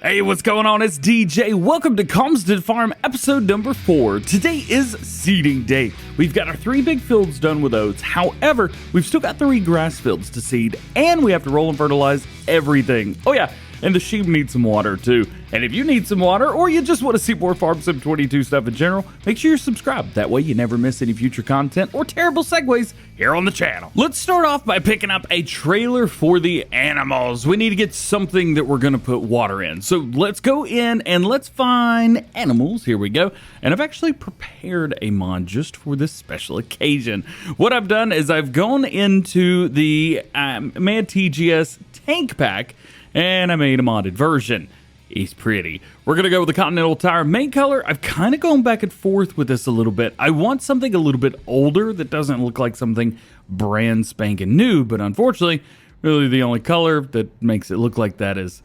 Hey, what's going on? It's DJ. Welcome to Calmsden Farm episode number 4. Today is seeding day. We've got our 3 big fields done with oats. However, we've still got 3 grass fields to seed, and we have to roll and fertilize everything. Oh yeah, and the sheep need some water too. And if you need some water, or you just want to see more Farm Sim 22 stuff in general, make sure you're subscribed. That way you never miss any future content or terrible segues here on the channel. Let's start off by picking up a trailer for the animals. We need to get something that we're going to put water in. So let's go in and let's find animals. Here we go. And I've actually prepared a mod just for this special occasion. What I've done is I've gone into the Mad TGS tank pack and I made a modded version. He's pretty. We're going to go with the Continental Tire main color. I've kind of gone back and forth with this a little bit. I want something a little bit older that doesn't look like something brand spanking new, but unfortunately, really the only color that makes it look like that is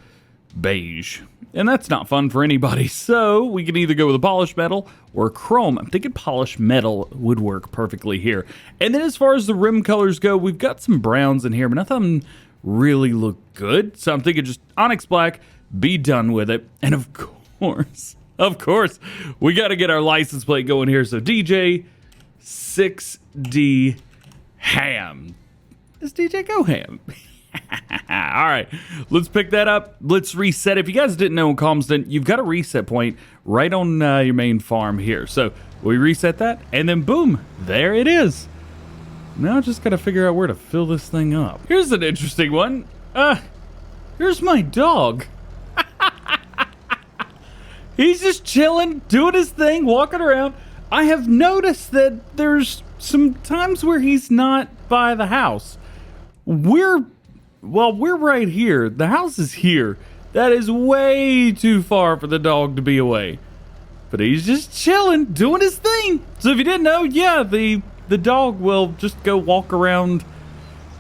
beige. And that's not fun for anybody, so we can either go with a polished metal or chrome. I'm thinking polished metal would work perfectly here. And then as far as the rim colors go, we've got some browns in here, but none of them really look good. So I'm thinking just Onyx Black, be done with it. And of course, we got to get our license plate going here. So DjCB Ham. It's DjGoHam. All right, let's pick that up. Let's reset. If you guys didn't know in Calmsden, you've got a reset point right on your main farm here. So we reset that, and then boom, there it is. Now I just got to figure out where to fill this thing up. Here's an interesting one. Here's my dog. He's just chilling, doing his thing, walking around. I have noticed that there's some times where he's not by the house. We're right here. The house is here. That is way too far for the dog to be away. But he's just chilling, doing his thing. So if you didn't know, yeah, the dog will just go walk around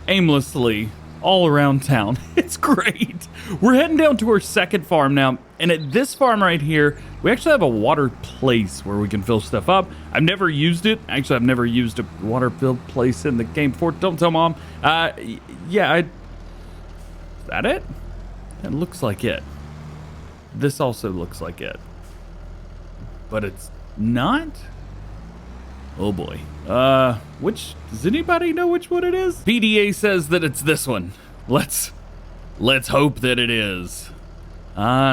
aimlessly all around town. It's great. We're heading down to our second farm now, and at this farm right here, we actually have a water place where we can fill stuff up. I've never used it. Actually, I've never used a water filled place in the game before. Don't tell Mom. Is that it? It looks like it. This also looks like it. But it's not? Oh boy. Does anybody know which one it is? PDA says that it's this one. Let's hope that it is.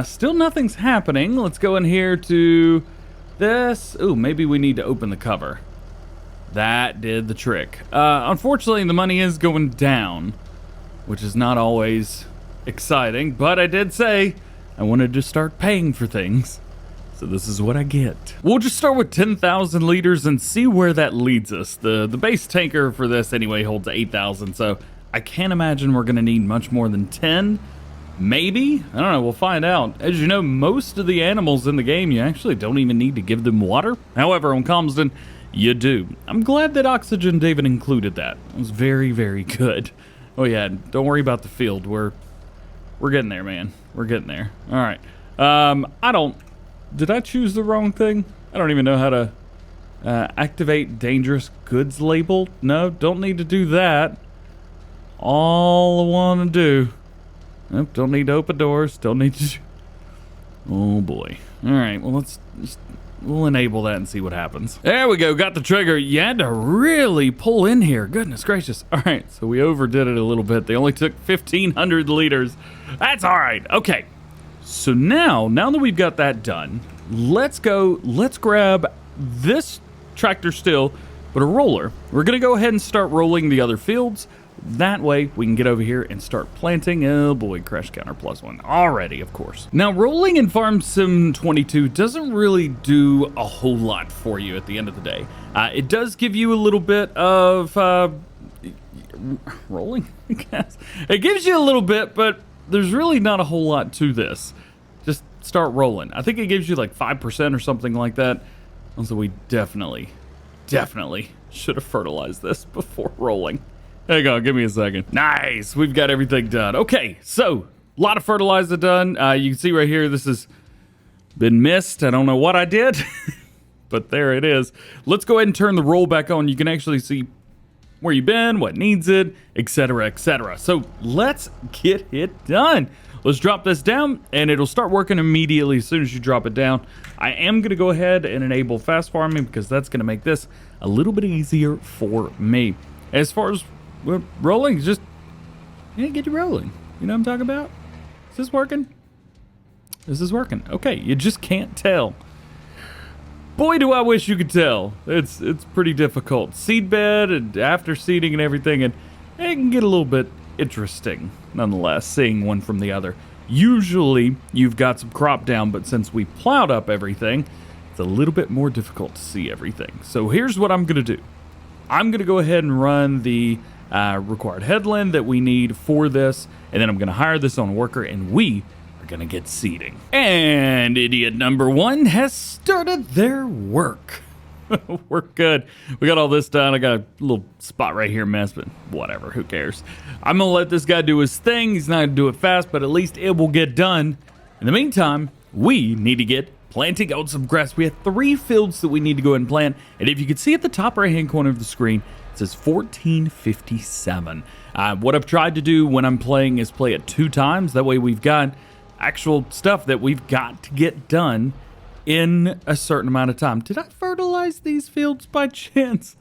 Still nothing's happening. Let's go in here to this. Ooh, maybe we need to open the cover. That did the trick. Unfortunately, the money is going down, which is not always exciting, but I did say I wanted to start paying for things. So this is what I get. We'll just start with 10,000 liters and see where that leads us. The base tanker for this anyway holds 8,000, so I can't imagine we're gonna need much more than 10. Maybe? I don't know, we'll find out. As you know, most of the animals in the game, you actually don't even need to give them water. However, on Calmsden, you do. I'm glad that Oxygen David included that. It was very, very good. Oh yeah, don't worry about the field. We're getting there, man. We're getting there. All right. Did I choose the wrong thing? I don't even know how to activate dangerous goods label. No, don't need to do that. All I want to do. Nope, don't need to open doors. Don't need to. Oh boy. All right. Well, we'll enable that and see what happens. There we go. Got the trigger. You had to really pull in here. Goodness gracious. All right. So we overdid it a little bit. They only took 1,500 liters. That's all right. Okay. So now that we've got that done, let's grab this tractor still, but a roller. We're going to go ahead and start rolling the other fields. That way we can get over here and start planting. Oh boy, crash counter +1 already, of course. Now rolling in Farm Sim 22 doesn't really do a whole lot for you at the end of the day. It does give you a little bit of rolling, I guess. It gives you a little bit, but there's really not a whole lot to this. Just start rolling. I think it gives you like 5% or something like that. Also, we definitely should have fertilized this before rolling. Hang on, give me a second. Nice, we've got everything done. Okay, so a lot of fertilizer done. You can see right here, this has been missed. I don't know what I did, but there it is. Let's go ahead and turn the roll back on. You can actually see where you've been, what needs it, etc., etc. So let's get it done. let's drop this down, and it'll start working immediately as soon as you drop it down. I am going to go ahead and enable fast farming because that's going to make this a little bit easier for me. As far as rolling, just get you rolling. You know what I'm talking about? Is this working? This is working. Okay, you just can't tell. Boy, do I wish you could tell. It's pretty difficult. Seed bed and after seeding and everything, and it can get a little bit interesting, nonetheless, seeing one from the other. Usually, you've got some crop down, but since we plowed up everything, it's a little bit more difficult to see everything. So here's what I'm going to do. I'm going to go ahead and run the required headland that we need for this, and then I'm going to hire this on worker, and we are going to get seeding. And idiot number one has started their work. We're good. We got all this done. I got a little spot right here mess, but whatever, who cares? I'm going to let this guy do his thing. He's not going to do it fast, but at least it will get done. In the meantime, we need to get planting out some grass. We have 3 fields that we need to go ahead and plant. And if you can see at the top right-hand corner of the screen, it says 1457. What I've tried to do when I'm playing is play it 2 times. That way we've got actual stuff that we've got to get done in a certain amount of time. Did I fertilize these fields by chance?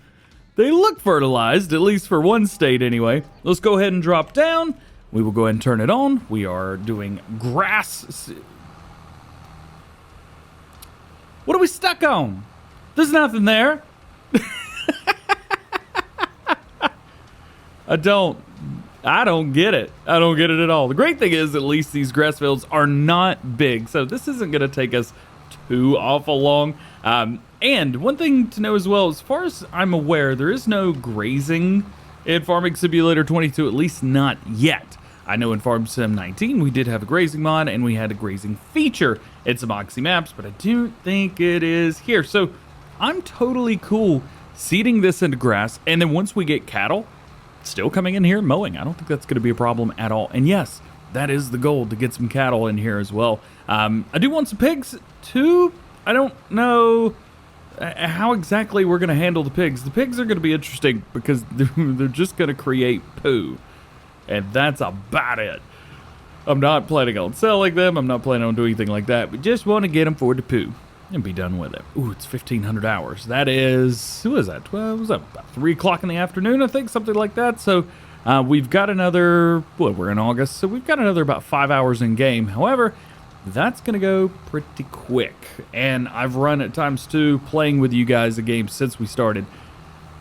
They look fertilized, at least for one state anyway. Let's go ahead and drop down. We will go ahead and turn it on. We are doing grass. What are we stuck on? There's nothing there. I don't get it. I don't get it at all. The great thing is at least these grass fields are not big, so this isn't going to take us too awful long. And one thing to know as well, as far as I'm aware, there is no grazing in Farming Simulator 22, at least not yet. I know in Farm Sim 19 we did have a grazing mod and we had a grazing feature in some Oxy maps, but I don't think it is here. So I'm totally cool seeding this into grass, and then once we get cattle, still coming in here and mowing. I don't think that's going to be a problem at all. And yes, that is the goal, to get some cattle in here as well. I do want some pigs too. I don't know how exactly we're going to handle the pigs. The pigs are going to be interesting because they're just going to create poo. And that's about it. I'm not planning on selling them. I'm not planning on doing anything like that. We just want to get them for the poo and be done with it. Ooh, it's 1,500 hours. That is, who is that? 12, was that about 3 o'clock in the afternoon, I think, something like that. So we've got another, well, we're in August, so we've got another about 5 hours in game. However, that's going to go pretty quick. And I've run at times too, playing with you guys a game since we started.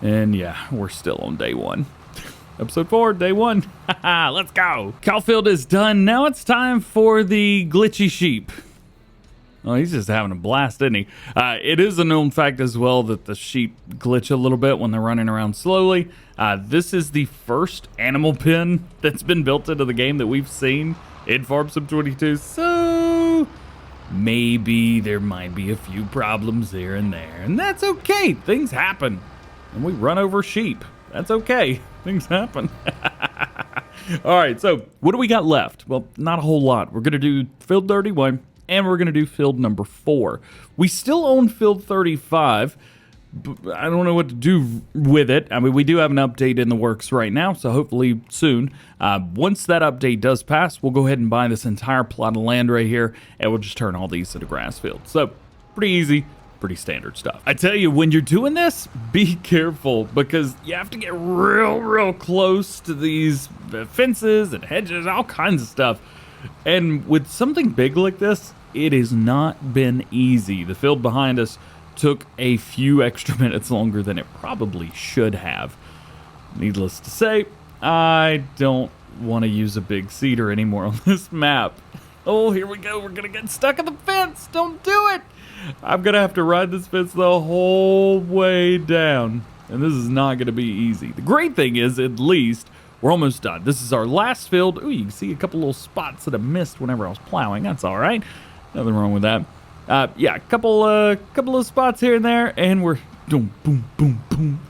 And yeah, we're still on day 1. Episode 4, day 1. Let's go. Cowfield is done. Now it's time for the glitchy sheep. Oh, he's just having a blast, isn't he? It is a known fact as well that the sheep glitch a little bit when they're running around slowly. This is the first animal pen that's been built into the game that we've seen in Farm Sim 22. So maybe there might be a few problems here and there. And that's okay. Things happen. And we run over sheep. That's okay. Things happen. All right, so what do we got left? Well, not a whole lot. We're going to do field 31, and we're going to do field number 4. We still own field 35, but I don't know what to do with it. I mean, we do have an update in the works right now, so hopefully soon. Once that update does pass, we'll go ahead and buy this entire plot of land right here, and we'll just turn all these into grass fields. So, pretty easy. Pretty standard stuff. I tell you, when you're doing this, be careful because you have to get real close to these fences and hedges, all kinds of stuff. And with something big like this, it has not been easy. The field behind us took a few extra minutes longer than it probably should have. Needless to say, I don't want to use a big cedar anymore on this map. Oh, here we go. We're going to get stuck in the fence. Don't do it. I'm going to have to ride this fence the whole way down. And this is not going to be easy. The great thing is, at least, we're almost done. This is our last field. Ooh, you can see a couple little spots that I missed whenever I was plowing. That's all right. Nothing wrong with that. Yeah, a couple of spots here and there. And we're boom, boom, boom, boom.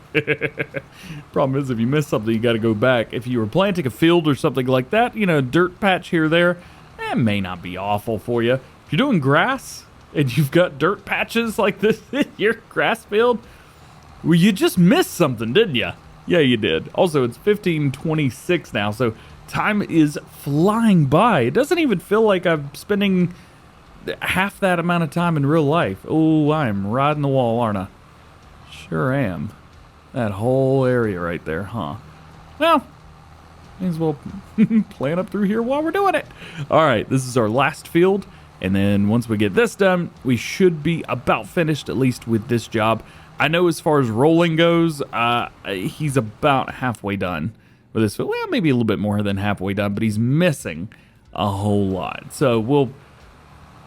Problem is, if you miss something, you got to go back. If you were planting a field or something like that, you know, a dirt patch here or there, it may not be awful for you. If you're doing grass and you've got dirt patches like this in your grass field, well, you just missed something, didn't you? Yeah, you did. Also, it's 15:26 now, so time is flying by. It doesn't even feel like I'm spending half that amount of time in real life. Oh, I am riding the wall, aren't I? Sure am. That whole area right there, huh? Well, may as well plan up through here while we're doing it. All right, this is our last field. And then once we get this done, we should be about finished, at least with this job. I know as far as rolling goes, he's about halfway done with this field. Well, maybe a little bit more than halfway done, but he's missing a whole lot. So we'll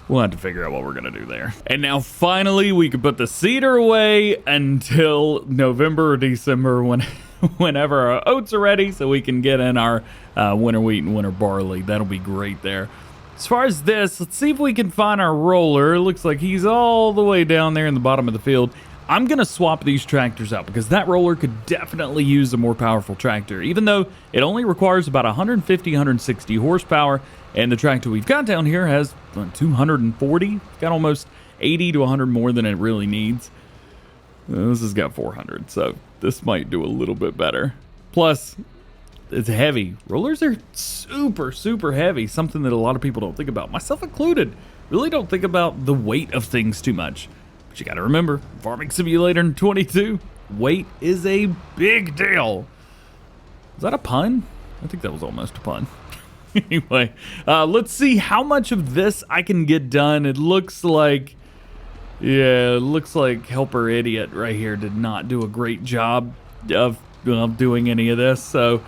have to figure out what we're going to do there. And now finally, we can put the seeder away until November or December whenever our oats are ready, so we can get in our winter wheat and winter barley. That'll be great there. As far as this, let's see if we can find our roller. It looks like he's all the way down there in the bottom of the field. I'm going to swap these tractors out because that roller could definitely use a more powerful tractor, even though it only requires about 150, 160 horsepower, and the tractor we've got down here has 240. It's got almost 80 to 100 more than it really needs. This has got 400, so this might do a little bit better. Plus, it's heavy. Rollers are super, super heavy, something that a lot of people don't think about, myself included. Really don't think about the weight of things too much. But you got to remember, Farming Simulator in 22, weight is a big deal. Is that a pun? I think that was almost a pun. Anyway, let's see how much of this I can get done. It looks like, yeah, it looks like Helper Idiot right here did not do a great job of doing any of this. So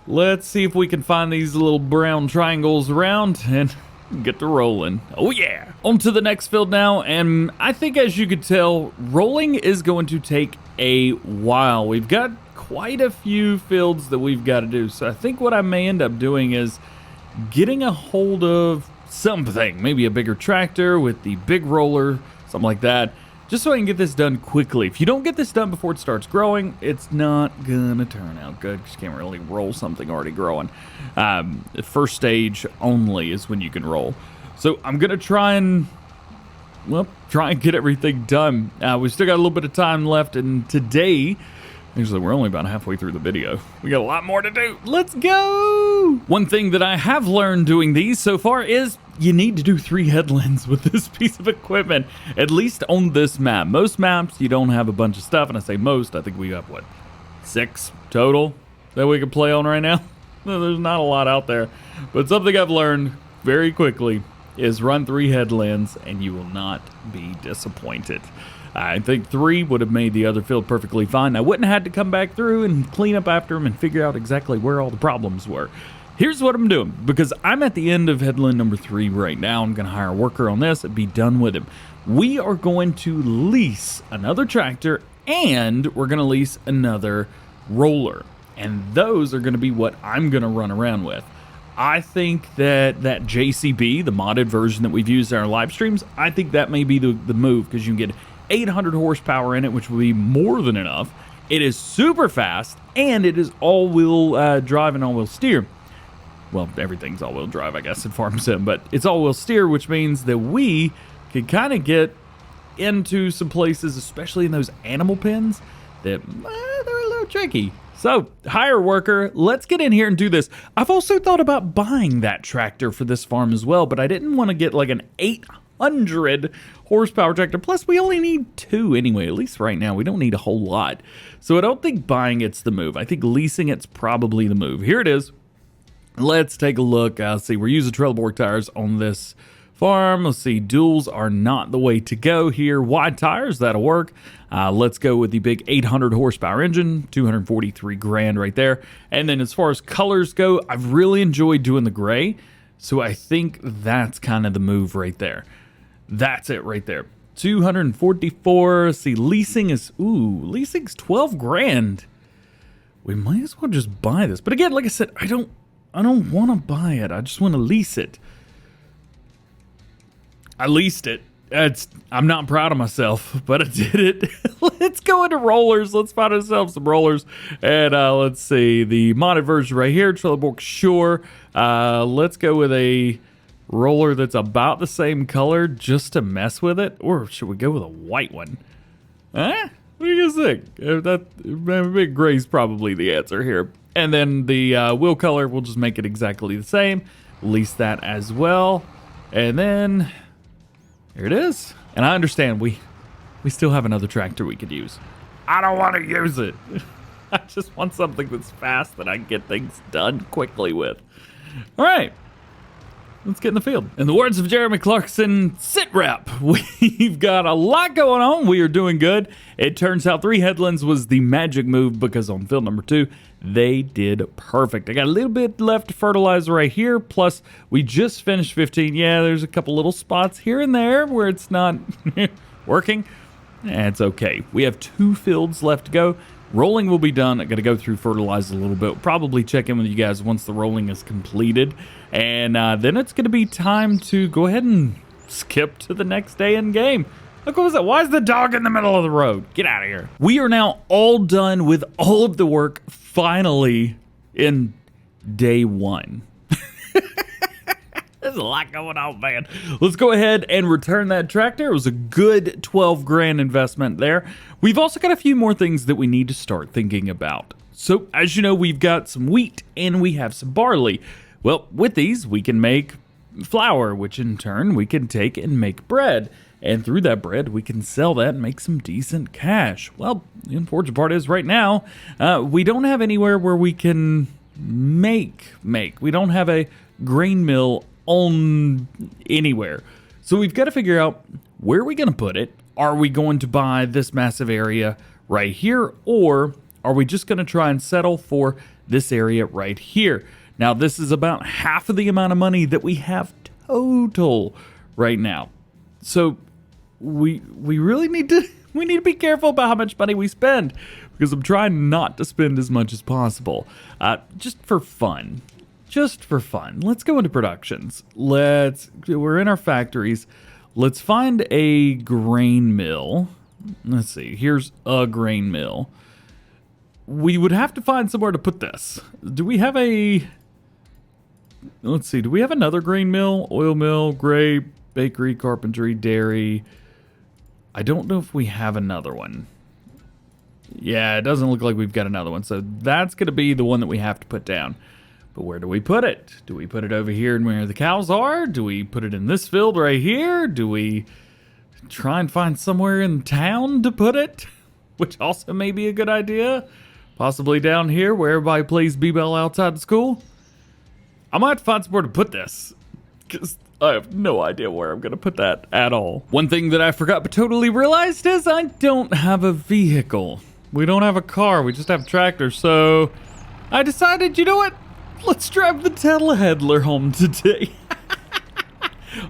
let's see if we can find these little brown triangles around and get to rolling. Oh yeah. On to the next field now, and I think as you could tell, rolling is going to take a while. We've got quite a few fields that we've got to do, so I think what I may end up doing is getting a hold of something, maybe a bigger tractor with the big roller, something like that, just so I can get this done quickly. If you don't get this done before it starts growing, it's not gonna turn out good, because you can't really roll something already growing. The first stage only is when you can roll. So I'm gonna try and get everything done. We still got a little bit of time left, and today, actually we're only about halfway through the video. We got a lot more to do. Let's go! One thing that I have learned doing these so far is you need to do 3 headlands with this piece of equipment, at least on this map. Most maps, you don't have a bunch of stuff, and I say most, I think we have, 6 total that we can play on right now? There's not a lot out there, but something I've learned very quickly is run 3 headlands, and you will not be disappointed. I think 3 would have made the other field perfectly fine. I wouldn't have had to come back through and clean up after them and figure out exactly where all the problems were. Here's what I'm doing, because I'm at the end of headland number 3 right now. I'm going to hire a worker on this and be done with him. We are going to lease another tractor, and we're going to lease another roller. And those are going to be what I'm going to run around with. I think that JCB, the modded version that we've used in our live streams, I think that may be the move, because you can get 800 horsepower in it, which will be more than enough. It is super fast, and it is all-wheel drive and all-wheel steer. Well, everything's all-wheel drive, I guess, in Farm Sim, but it's all-wheel steer, which means that we can kind of get into some places, especially in those animal pens, that they're a little tricky. So, hire worker, let's get in here and do this. I've also thought about buying that tractor for this farm as well, but I didn't want to get like an 800 horsepower tractor. Plus, we only need 2 anyway, at least right now. We don't need a whole lot. So I don't think buying it's the move. I think leasing it's probably the move. Here it is. Let's take a look. See, we're using Trelleborg tires on this farm. Let's see, duals are not the way to go here. Wide tires, that'll work. Let's go with the big 800 horsepower engine, 243 grand right there. And then as far as colors go, I've really enjoyed doing the gray. So I think that's kind of the move right there. That's it right there. 244. See, leasing's 12 grand. We might as well just buy this. But again, like I said, I don't want to buy it. I just want to lease it. I leased it. I'm not proud of myself, but I did it. Let's go into rollers. Let's find ourselves some rollers. And let's see. The modded version right here, Trelleborg Shore. Let's go with a roller that's about the same color just to mess with it. Or should we go with a white one? What do you guys think? Big gray's probably the answer here. And then the wheel color, we'll just make it exactly the same. Lease that as well. And then here it is. And I understand we still have another tractor we could use. I don't want to use it. I just want something that's fast that I can get things done quickly with. All right. Let's get in the field. In the words of Jeremy Clarkson, sit rep. We've got a lot going on. We are doing good. It turns out 3 headlands was the magic move because on field number 2, they did perfect. I got a little bit left to fertilize right here. Plus, we just finished 15. Yeah, there's a couple little spots here and there where it's not working. It's okay. We have 2 fields left to go. Rolling will be done. I got to go through fertilize a little bit. Probably check in with you guys once the rolling is completed. And then it's going to be time to go ahead and skip to the next day in game. Look, what was that? Why is the dog in the middle of the road? Get out of here. We are now all done with all of the work finally in day 1. There's a lot going on, man. Let's go ahead and return that tractor. It was a good 12 grand investment there. We've also got a few more things that we need to start thinking about. So, as you know, we've got some wheat and we have some barley. Well, with these, we can make flour, which in turn we can take and make bread. And through that bread, we can sell that and make some decent cash. Well, the unfortunate part is right now, we don't have anywhere where we can make. We don't have a grain mill on anywhere. So we've got to figure out where are we going to put it? Are we going to buy this massive area right here? Or are we just going to try and settle for this area right here? Now, this is about half of the amount of money that we have total right now. So we really need to be careful about how much money we spend because I'm trying not to spend as much as possible. Just for fun. Let's go into productions. We're in our factories. Let's find a grain mill. Let's see. Here's a grain mill. We would have to find somewhere to put this. Do we have a... Let's see. Do we have another grain mill? Oil mill, grape, bakery, carpentry, dairy. I don't know if we have another one. Yeah, it doesn't look like we've got another one. So that's going to be the one that we have to put down. But where do we put it? Do we put it over here and where the cows are? Do we put it in this field right here? Do we try and find somewhere in town to put it? Which also may be a good idea. Possibly down here where everybody plays b-ball outside the school. I might have to find somewhere to put this. Because I have no idea where I'm going to put that at all. One thing that I forgot but totally realized is I don't have a vehicle. We don't have a car. We just have a tractor. So I decided, you know what? Let's drive the telehandler home today.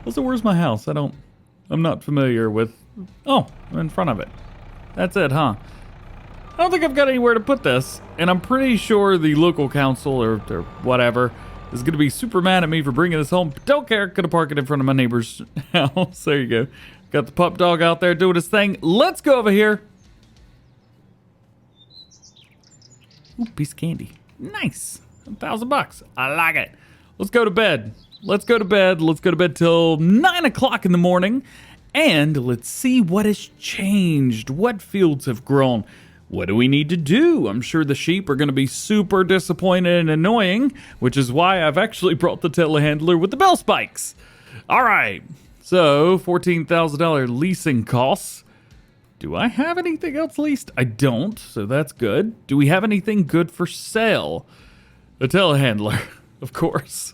Also, where's my house? I'm not familiar with... Oh, I'm in front of it. That's it, huh? I don't think I've got anywhere to put this. And I'm pretty sure the local council or whatever is going to be super mad at me for bringing this home. Don't care. Gonna park it in front of my neighbor's house. There you go. Got the pup dog out there doing his thing. Let's go over here. Ooh, piece of candy. Nice. $1,000. I like it. Let's go to bed. Let's go to bed till 9 o'clock in the morning. And let's see what has changed. What fields have grown. What do we need to do? I'm sure the sheep are going to be super disappointed and annoying, which is why I've actually brought the telehandler with the bell spikes. All right. So $14,000 leasing costs. Do I have anything else leased? I don't, so that's good. Do we have anything good for sale? A telehandler, of course.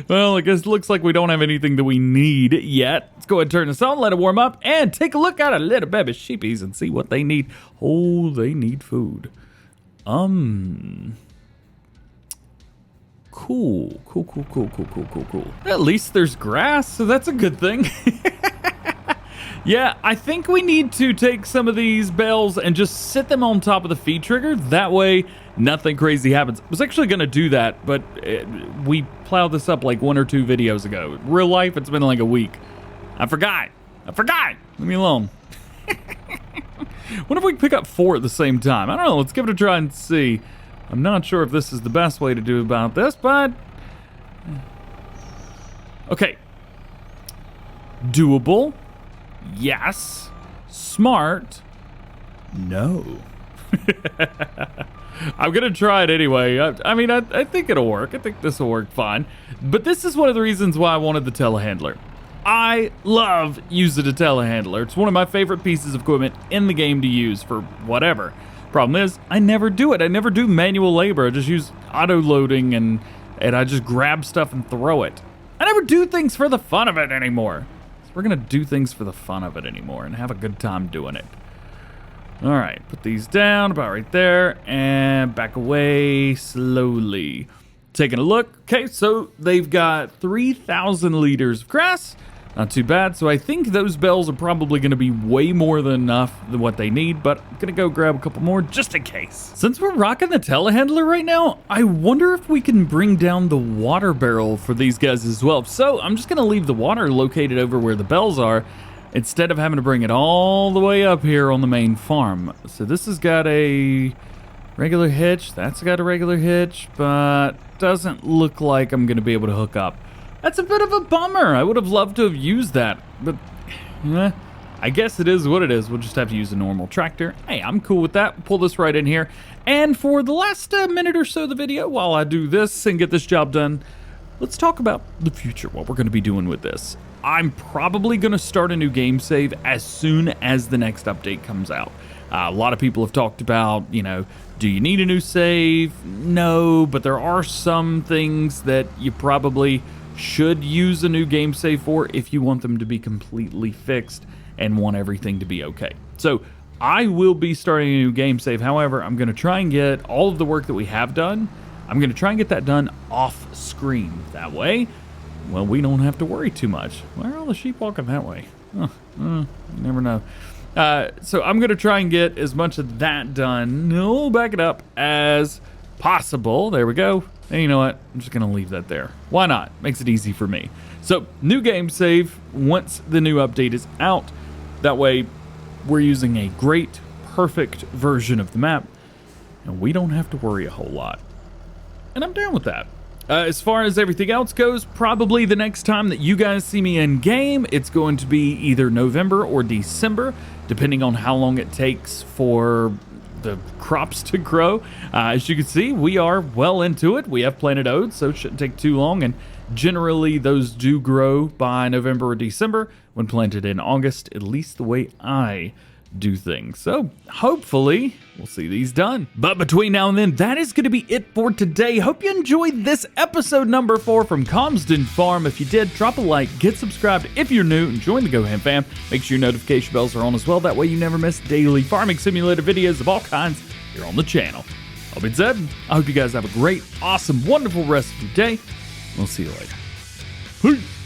Well, I guess it looks like we don't have anything that we need yet. Let's go ahead and turn this on, let it warm up, and take a look at our little baby sheepies and see what they need. Oh, they need food. Cool. At least there's grass, so that's a good thing. Yeah, I think we need to take some of these bales and just sit them on top of the feed trigger. That way, nothing crazy happens. I was actually going to do that, but we plowed this up like 1 or 2 videos ago. In real life, it's been like a week. I forgot. Leave me alone. What if we pick up 4 at the same time? I don't know. Let's give it a try and see. I'm not sure if this is the best way to do about this, but... Okay. Doable. Yes. Smart. No. I'm going to try it anyway. I mean, I think it'll work. I think this will work fine. But this is one of the reasons why I wanted the telehandler. I love using a telehandler. It's one of my favorite pieces of equipment in the game to use for whatever. Problem is, I never do it. I never do manual labor. I just use auto-loading and I just grab stuff and throw it. I never do things for the fun of it anymore. So we're going to do things for the fun of it anymore and have a good time doing it. All right, put these down about right there and back away slowly. Taking a look. Okay, so they've got 3,000 liters of grass. Not too bad. So I think those bales are probably going to be way more than enough than what they need, but I'm going to go grab a couple more just in case. Since we're rocking the telehandler right now, I wonder if we can bring down the water barrel for these guys as well. So I'm just going to leave the water located over where the bales are, instead of having to bring it all the way up here on the main farm. So this has got a regular hitch, that's got a regular hitch, but doesn't look like I'm going to be able to hook up. That's a bit of a bummer. I would have loved to have used that, but I guess it is what it is. We'll just have to use a normal tractor. Hey, I'm cool with that. Pull this right in here. And for the last minute or so of the video, while I do this and get this job done, let's talk about the future, what we're going to be doing with this. I'm probably going to start a new game save as soon as the next update comes out. A lot of people have talked about, you know, do you need a new save? No, but there are some things that you probably should use a new game save for if you want them to be completely fixed and want everything to be okay. So I will be starting a new game save. However, I'm going to try and get all of the work that we have done. I'm going to try and get that done off screen. That way, well, we don't have to worry too much. Why are all the sheep walking that way? You never know. So I'm going to try and get as much of that done, no, back it up, as possible. There we go. And you know what? I'm just going to leave that there. Why not? Makes it easy for me. So new game save once the new update is out. That way we're using a great, perfect version of the map, and we don't have to worry a whole lot. And I'm down with that. As far as everything else goes, probably the next time that you guys see me in game, it's going to be either November or December, depending on how long it takes for the crops to grow. As you can see, we are well into it. We have planted oats, so it shouldn't take too long, and generally those do grow by November or December when planted in August, at least the way I do things. So hopefully we'll see these done. But between now and then, that is going to be it for today. Hope you enjoyed this episode number 4 from Calmsden Farm. If you did, drop a like, get subscribed if you're new, and join the GoHam fam. Make sure your notification bells are on as well. That way you never miss daily farming simulator videos of all kinds here on the channel. All being said, I hope you guys have a great, awesome, wonderful rest of your day. We'll see you later. Peace.